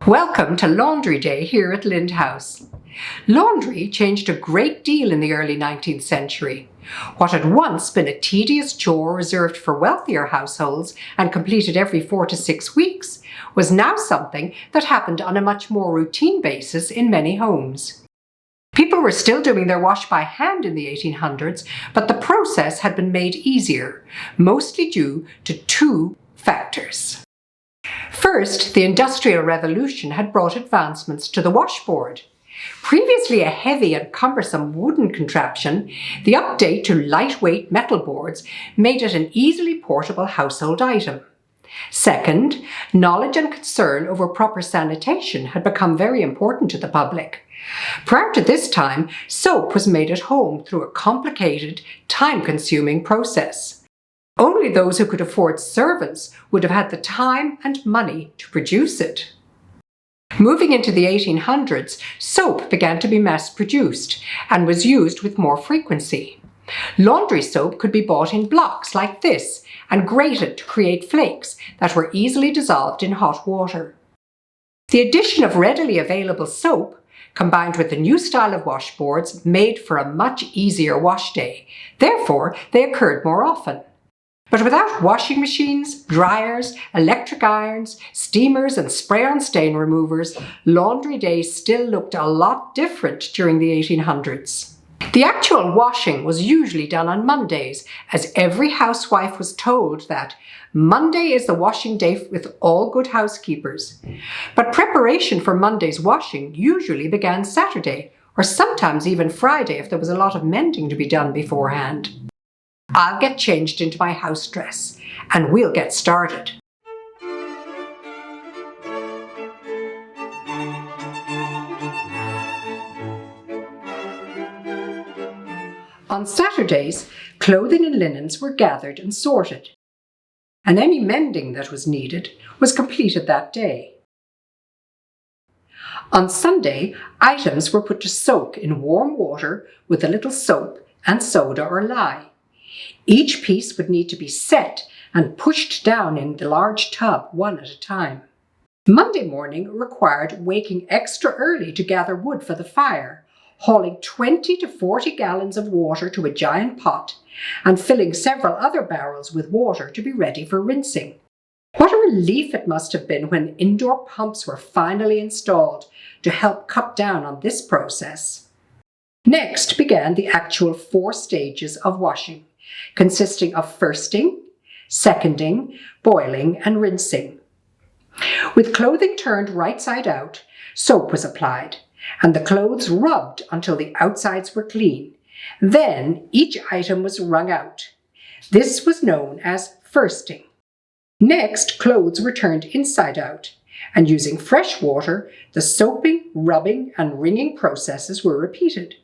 Welcome to Laundry Day here at Lynde House. Laundry changed a great deal in the early 19th century. What had once been a tedious chore reserved for wealthier households and completed every 4 to 6 weeks was now something that happened on a much more routine basis in many homes. People were still doing their wash by hand in the 1800s, but the process had been made easier, mostly due to two factors. First, the Industrial Revolution had brought advancements to the washboard. Previously a heavy and cumbersome wooden contraption, the update to lightweight metal boards made it an easily portable household item. Second, knowledge and concern over proper sanitation had become very important to the public. Prior to this time, soap was made at home through a complicated, time-consuming process. Only those who could afford servants would have had the time and money to produce it. Moving into the 1800s, soap began to be mass-produced and was used with more frequency. Laundry soap could be bought in blocks like this and grated to create flakes that were easily dissolved in hot water. The addition of readily available soap, combined with the new style of washboards, made for a much easier wash day. Therefore, they occurred more often. But without washing machines, dryers, electric irons, steamers and spray-on stain removers, laundry day still looked a lot different during the 1800s. The actual washing was usually done on Mondays, as every housewife was told that Monday is the washing day with all good housekeepers. But preparation for Monday's washing usually began Saturday, or sometimes even Friday if there was a lot of mending to be done beforehand. I'll get changed into my house dress, and we'll get started. On Saturdays, clothing and linens were gathered and sorted, and any mending that was needed was completed that day. On Sunday, items were put to soak in warm water with a little soap and soda or lye. Each piece would need to be set and pushed down in the large tub one at a time. Monday morning required waking extra early to gather wood for the fire, hauling 20 to 40 gallons of water to a giant pot, and filling several other barrels with water to be ready for rinsing. What a relief it must have been when indoor pumps were finally installed to help cut down on this process. Next began the actual 4 stages of washing, consisting of firsting, seconding, boiling, and rinsing. With clothing turned right side out, soap was applied, and the clothes rubbed until the outsides were clean. Then each item was wrung out. This was known as firsting. Next, clothes were turned inside out, and using fresh water, the soaping, rubbing, and wringing processes were repeated.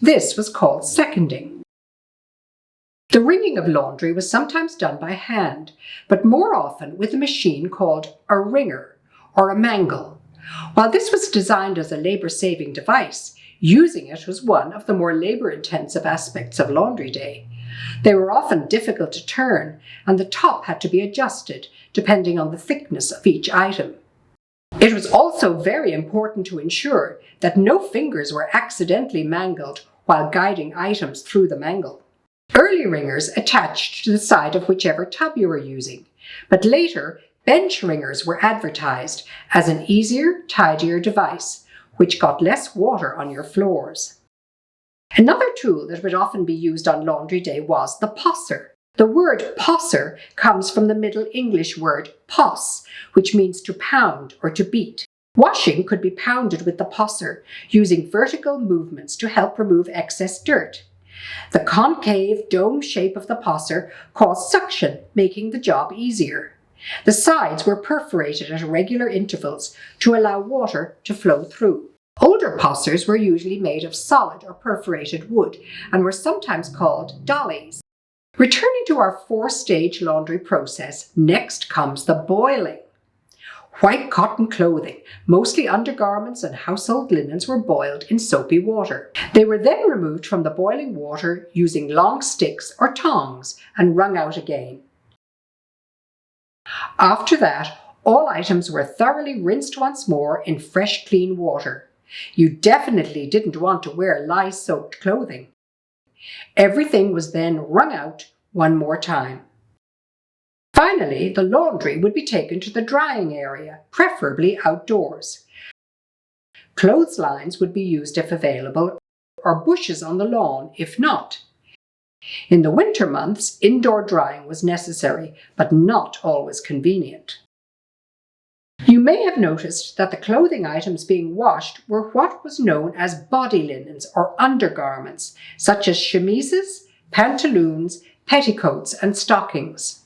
This was called seconding. The wringing of laundry was sometimes done by hand, but more often with a machine called a wringer or a mangle. While this was designed as a labor-saving device, using it was one of the more labor-intensive aspects of laundry day. They were often difficult to turn, and the top had to be adjusted depending on the thickness of each item. It was also very important to ensure that no fingers were accidentally mangled while guiding items through the mangle. Early wringers attached to the side of whichever tub you were using, but later bench wringers were advertised as an easier, tidier device, which got less water on your floors. Another tool that would often be used on laundry day was the posser. The word posser comes from the Middle English word pos, which means to pound or to beat. Washing could be pounded with the posser, using vertical movements to help remove excess dirt. The concave dome shape of the posser caused suction, making the job easier. The sides were perforated at regular intervals to allow water to flow through. Older possers were usually made of solid or perforated wood and were sometimes called dollies. Returning to our 4-stage laundry process, next comes the boiling. White cotton clothing, mostly undergarments and household linens, were boiled in soapy water. They were then removed from the boiling water using long sticks or tongs and wrung out again. After that, All items were thoroughly rinsed once more in fresh, clean water. You definitely didn't want to wear lye-soaked clothing. Everything was then wrung out one more time. Finally, the laundry would be taken to the drying area, preferably outdoors. Clotheslines would be used if available, or bushes on the lawn if not. In the winter months, indoor drying was necessary, but not always convenient. You may have noticed that the clothing items being washed were what was known as body linens or undergarments, such as chemises, pantaloons, petticoats, and stockings.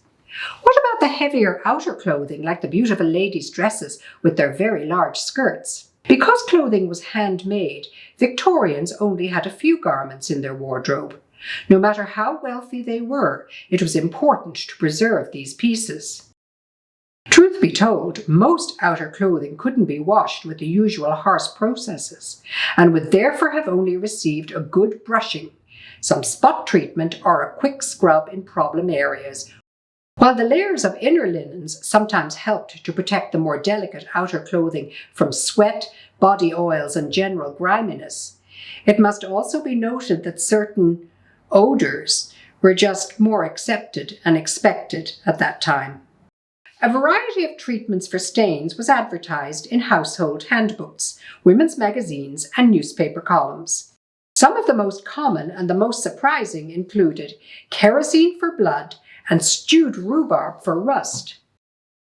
What about the heavier outer clothing, like the beautiful ladies' dresses with their very large skirts? Because clothing was handmade, Victorians only had a few garments in their wardrobe. No matter how wealthy they were, it was important to preserve these pieces. Truth be told, most outer clothing couldn't be washed with the usual harsh processes, and would therefore have only received a good brushing, some spot treatment, or a quick scrub in problem areas. While the layers of inner linens sometimes helped to protect the more delicate outer clothing from sweat, body oils, and general griminess, it must also be noted that certain odors were just more accepted and expected at that time. A variety of treatments for stains was advertised in household handbooks, women's magazines, and newspaper columns. Some of the most common and the most surprising included kerosene for blood and stewed rhubarb for rust.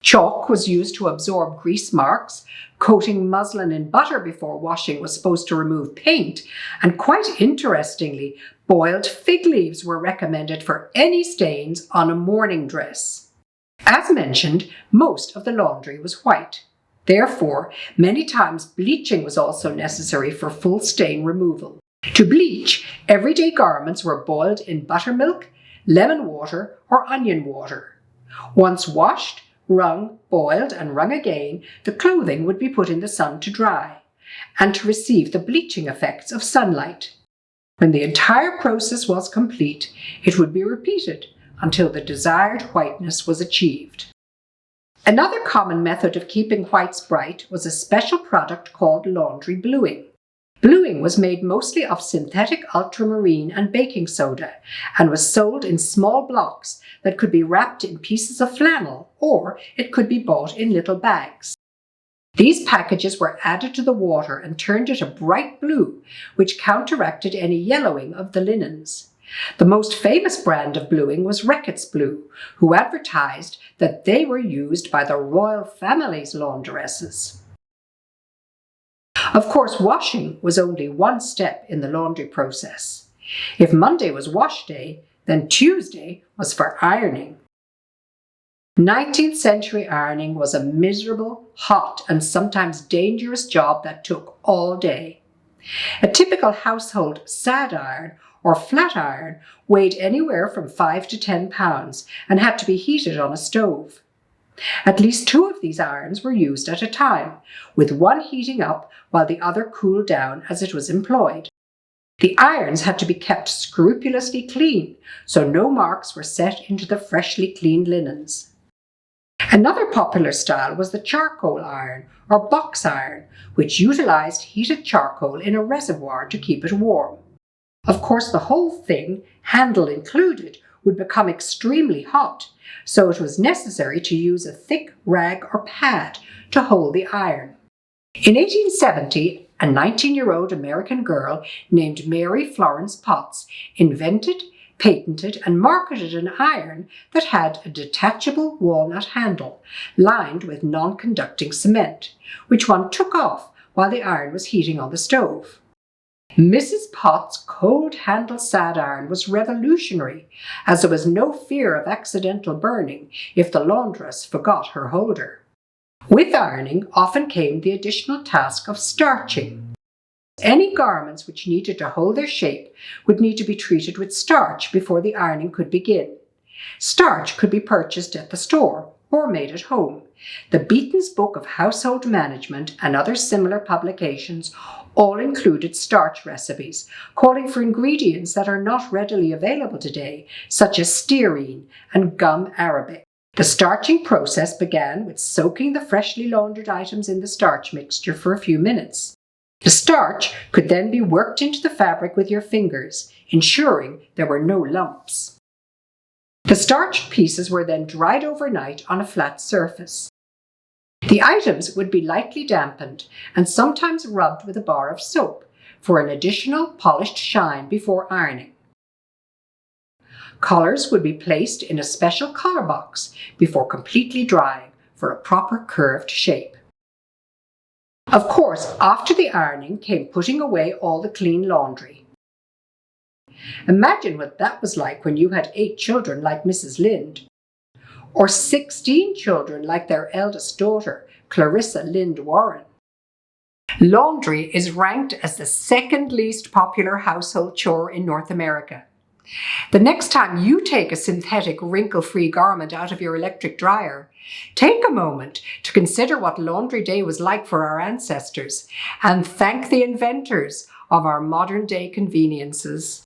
Chalk was used to absorb grease marks. Coating muslin in butter before washing was supposed to remove paint, and quite interestingly, boiled fig leaves were recommended for any stains on a morning dress. As mentioned, most of the laundry was white. Therefore, many times bleaching was also necessary for full stain removal. To bleach, everyday garments were boiled in buttermilk, lemon water, or onion water. Once washed, wrung, boiled, and wrung again, the clothing would be put in the sun to dry, and to receive the bleaching effects of sunlight. When the entire process was complete, it would be repeated until the desired whiteness was achieved. Another common method of keeping whites bright was a special product called laundry bluing. Bluing was made mostly of synthetic ultramarine and baking soda, and was sold in small blocks that could be wrapped in pieces of flannel, or it could be bought in little bags. These packages were added to the water and turned it a bright blue, which counteracted any yellowing of the linens. The most famous brand of bluing was Reckitt's Blue, who advertised that they were used by the royal family's laundresses. Of course, washing was only one step in the laundry process. If Monday was wash day, then Tuesday was for ironing. 19th century ironing was a miserable, hot, and sometimes dangerous job that took all day. A typical household sad iron or flat iron weighed anywhere from 5 to 10 pounds and had to be heated on a stove. At least 2 of these irons were used at a time, with one heating up while the other cooled down as it was employed. The irons had to be kept scrupulously clean, so no marks were set into the freshly cleaned linens. Another popular style was the charcoal iron or box iron, which utilized heated charcoal in a reservoir to keep it warm. Of course, the whole thing, handle included, would become extremely hot, so it was necessary to use a thick rag or pad to hold the iron. In 1870, a 19-year-old American girl named Mary Florence Potts invented, patented, and marketed an iron that had a detachable walnut handle lined with non-conducting cement, which one took off while the iron was heating on the stove. Mrs. Potts' cold-handle sad iron was revolutionary, as there was no fear of accidental burning if the laundress forgot her holder. With ironing often came the additional task of starching. Any garments which needed to hold their shape would need to be treated with starch before the ironing could begin. Starch could be purchased at the store or made at home. The Beaton's Book of Household Management and other similar publications all included starch recipes, calling for ingredients that are not readily available today, such as stearine and gum arabic. The starching process began with soaking the freshly laundered items in the starch mixture for a few minutes. The starch could then be worked into the fabric with your fingers, ensuring there were no lumps. The starched pieces were then dried overnight on a flat surface. The items would be lightly dampened and sometimes rubbed with a bar of soap for an additional polished shine before ironing. Collars would be placed in a special collar box before completely drying for a proper curved shape. Of course, after the ironing came putting away all the clean laundry. Imagine what that was like when you had 8 children like Mrs. Lynde, or 16 children like their eldest daughter, Clarissa Lynde Warren. Laundry is ranked as the second least popular household chore in North America. The next time you take a synthetic wrinkle-free garment out of your electric dryer, take a moment to consider what laundry day was like for our ancestors and thank the inventors of our modern-day conveniences.